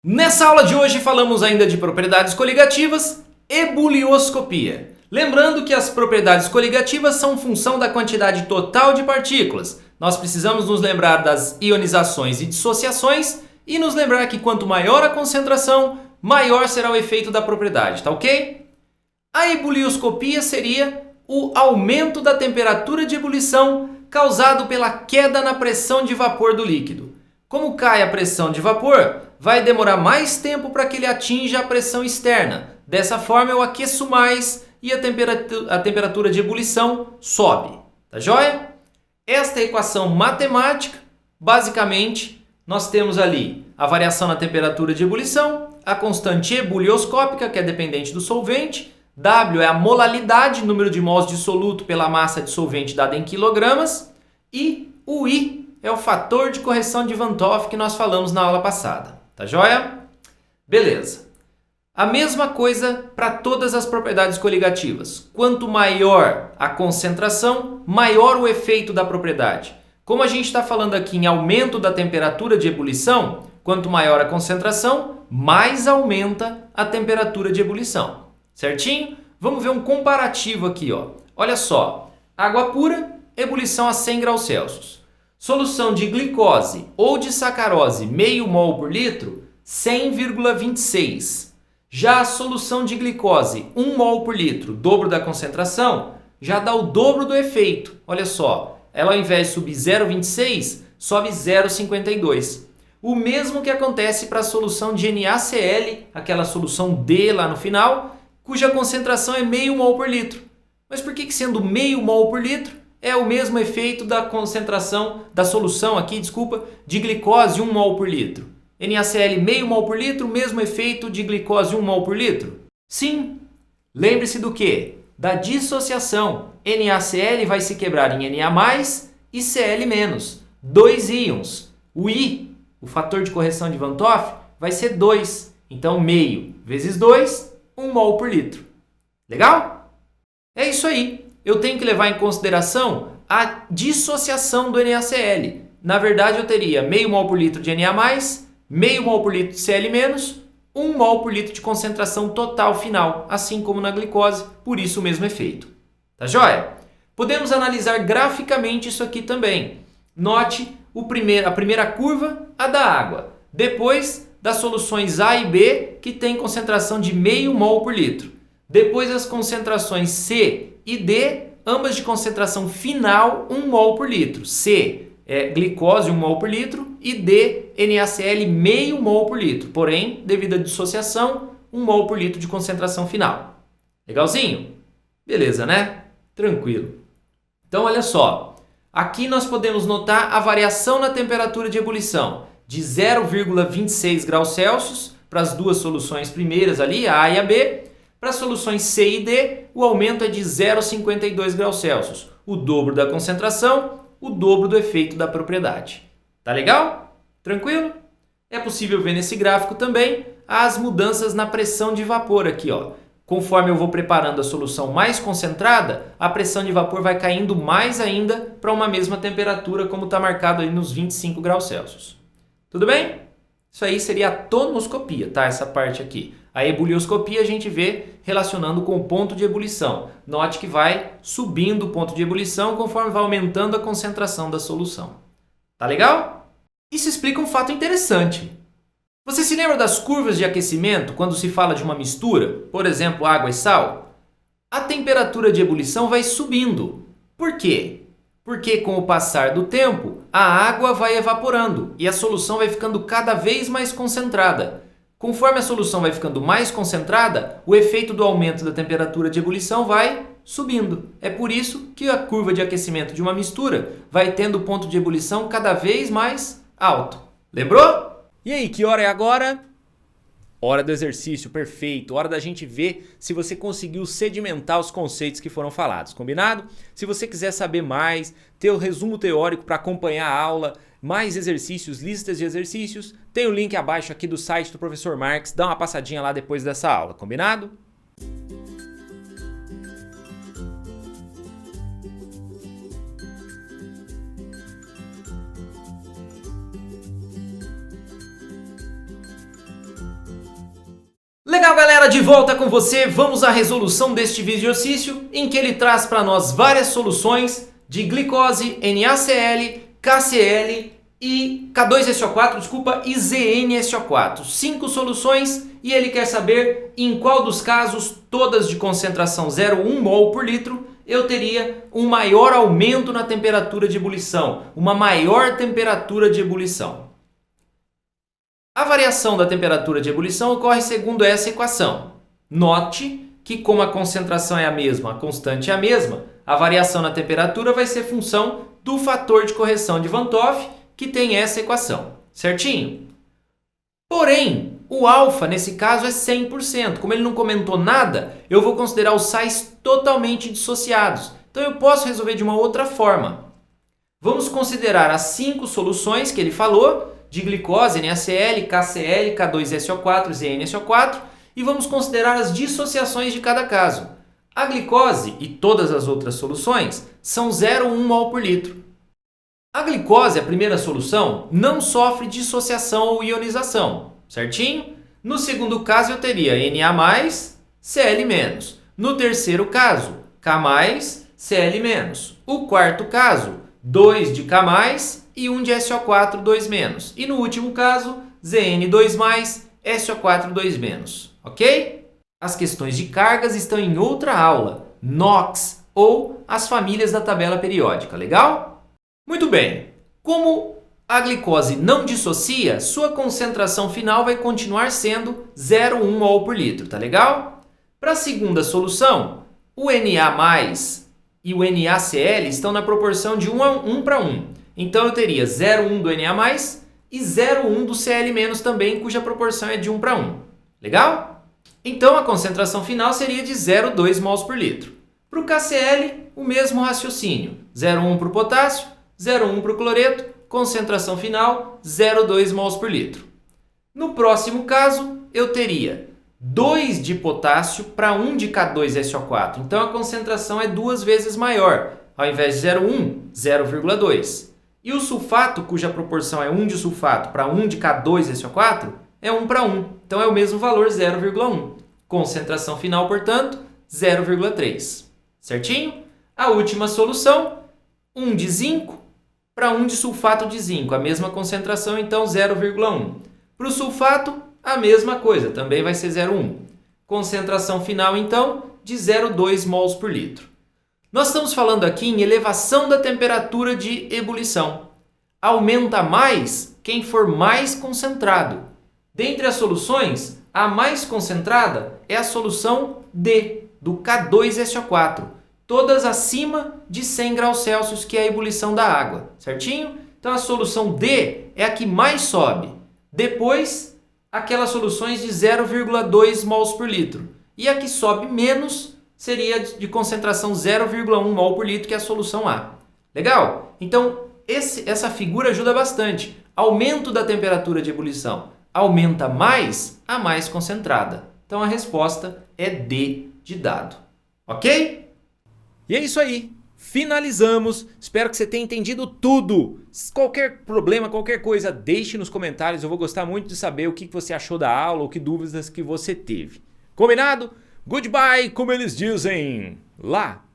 Nessa aula de hoje falamos ainda de propriedades coligativas e bulioscopia. Lembrando que as propriedades coligativas são função da quantidade total de partículas. Nós precisamos nos lembrar das ionizações e dissociações e nos lembrar que quanto maior a concentração, maior será o efeito da propriedade, tá ok? A ebulioscopia seria o aumento da temperatura de ebulição causado pela queda na pressão de vapor do líquido. Como cai a pressão de vapor, vai demorar mais tempo para que ele atinja a pressão externa. Dessa forma eu aqueço mais e a temperatura de ebulição sobe. Tá joia? Esta equação matemática, basicamente, nós temos ali a variação na temperatura de ebulição, a constante ebulioscópica, que é dependente do solvente, W é a molalidade, número de mols de soluto pela massa de solvente dada em quilogramas, e o I é o fator de correção de Van 't Hoff que nós falamos na aula passada. Tá joia? Beleza. A mesma coisa para todas as propriedades coligativas. Quanto maior a concentração, maior o efeito da propriedade. Como a gente está falando aqui em aumento da temperatura de ebulição, quanto maior a concentração, mais aumenta a temperatura de ebulição. Certinho? Vamos ver um comparativo aqui, ó. Olha só. Água pura, ebulição a 100 graus Celsius. Solução de glicose ou de sacarose, meio mol por litro, 100,26. Já a solução de glicose, 1 mol por litro, dobro da concentração, já dá o dobro do efeito. Olha só, ela ao invés de subir 0,26, sobe 0,52. O mesmo que acontece para a solução de NaCl, aquela solução D lá no final, cuja concentração é meio mol por litro. Mas por que sendo meio mol por litro, é o mesmo efeito da concentração da solução aqui, de glicose 1 mol por litro? NaCl meio mol por litro, mesmo efeito de glicose 1 mol por litro? Sim. Lembre-se do quê? Da dissociação. NaCl vai se quebrar em Na+, e Cl-, dois íons. O I, o fator de correção de Van 't Hoff, vai ser 2. Então, meio vezes 2, 1 mol por litro. Legal? É isso aí. Eu tenho que levar em consideração a dissociação do NaCl. Na verdade, eu teria meio mol por litro de Na+, meio mol por litro de Cl-, 1 mol por litro de concentração total final, assim como na glicose, por isso o mesmo efeito. Tá joia? Podemos analisar graficamente isso aqui também. Note a primeira curva, a da água. Depois, das soluções A e B, que tem concentração de meio mol por litro. Depois, as concentrações C e D, ambas de concentração final 1 mol por litro. C é glicose 1 mol por litro e D, NaCl meio mol por litro. Porém, devido à dissociação, 1 mol por litro de concentração final. Legalzinho? Beleza, né? Tranquilo. Então, olha só. Aqui nós podemos notar a variação na temperatura de ebulição de 0,26 graus Celsius para as duas soluções primeiras ali, a A e a B. Para as soluções C e D, o aumento é de 0,52 graus Celsius. O dobro da concentração, o dobro do efeito da propriedade. Tá legal? Tranquilo? É possível ver nesse gráfico também as mudanças na pressão de vapor aqui, ó. Conforme eu vou preparando a solução mais concentrada, a pressão de vapor vai caindo mais ainda para uma mesma temperatura, como está marcado aí nos 25 graus Celsius. Tudo bem? Isso aí seria a tonoscopia, tá? Essa parte aqui. A ebulioscopia a gente vê relacionando com o ponto de ebulição. Note que vai subindo o ponto de ebulição conforme vai aumentando a concentração da solução. Tá legal? Isso explica um fato interessante. Você se lembra das curvas de aquecimento quando se fala de uma mistura, por exemplo, água e sal? A temperatura de ebulição vai subindo. Por quê? Porque com o passar do tempo, a água vai evaporando e a solução vai ficando cada vez mais concentrada. Conforme a solução vai ficando mais concentrada, o efeito do aumento da temperatura de ebulição vai subindo. É por isso que a curva de aquecimento de uma mistura vai tendo o ponto de ebulição cada vez mais alto. Lembrou? E aí, que hora é agora? Hora do exercício, perfeito. Hora da gente ver se você conseguiu sedimentar os conceitos que foram falados, combinado? Se você quiser saber mais, ter o resumo teórico para acompanhar a aula, mais exercícios, listas de exercícios, tem o link abaixo aqui do site do Professor Marx. Dá uma passadinha lá depois dessa aula, combinado? Legal, galera, de volta com você. Vamos à resolução deste exercício em que ele traz para nós várias soluções de glicose, NaCl, KCl e K2SO4, e ZnSO4. 5 soluções e ele quer saber em qual dos casos, todas de concentração 0,1 mol por litro, eu teria um maior aumento na temperatura de ebulição, uma maior temperatura de ebulição. A variação da temperatura de ebulição ocorre segundo essa equação. Note que como a concentração é a mesma, a constante é a mesma, a variação na temperatura vai ser função do fator de correção de Van 't Hoff, que tem essa equação, certinho? Porém, o alfa nesse caso é 100%. Como ele não comentou nada, eu vou considerar os sais totalmente dissociados. Então eu posso resolver de uma outra forma. Vamos considerar as 5 soluções que ele falou, de glicose, NaCl, KCl, K2SO4, ZnSO4, e vamos considerar as dissociações de cada caso. A glicose e todas as outras soluções são 0,1 mol por litro. A glicose, a primeira solução, não sofre dissociação ou ionização, certinho? No segundo caso eu teria Na+, Cl-. No terceiro caso, K+, Cl-. O quarto caso, 2 de K+, e 1 de SO4, 2-. E no último caso, Zn2+, SO4, 2-. Ok? As questões de cargas estão em outra aula, NOx, ou as famílias da tabela periódica, legal? Muito bem, como a glicose não dissocia, sua concentração final vai continuar sendo 0,1 mol por litro, tá legal? Para a segunda solução, o Na+, e o NaCl estão na proporção de 1 para 1. Então eu teria 0,1 do Na+, e 0,1 do Cl- também, cuja proporção é de 1 para 1. Legal? Então a concentração final seria de 0,2 mols por litro. Para o KCl, o mesmo raciocínio. 0,1 para o potássio, 0,1 para o cloreto, concentração final 0,2 mols por litro. No próximo caso, eu teria 2 de potássio para 1 de K2SO4. Então a concentração é 2 vezes maior. Ao invés de 0,1, 0,2. E o sulfato, cuja proporção é 1 de sulfato para 1 de K2SO4, é 1 para 1. Então é o mesmo valor, 0,1. Concentração final, portanto, 0,3. Certinho? A última solução, 1 de zinco para 1 de sulfato de zinco. A mesma concentração, então 0,1. Para o sulfato, a mesma coisa, também vai ser 0,1. Concentração final, então, de 0,2 mols por litro. Nós estamos falando aqui em elevação da temperatura de ebulição. Aumenta mais quem for mais concentrado. Dentre as soluções, a mais concentrada é a solução D, do K2SO4. Todas acima de 100 graus Celsius, que é a ebulição da água, certinho? Então a solução D é a que mais sobe. Depois, aquelas soluções de 0,2 mols por litro. E a que sobe menos seria de concentração 0,1 mol por litro, que é a solução A. Legal? Então, essa figura ajuda bastante. Aumento da temperatura de ebulição. Aumenta mais a mais concentrada. Então, a resposta é D de dado. Ok? E é isso aí. Finalizamos. Espero que você tenha entendido tudo. Qualquer problema, qualquer coisa, deixe nos comentários. Eu vou gostar muito de saber o que você achou da aula ou que dúvidas que você teve. Combinado? Goodbye, como eles dizem lá.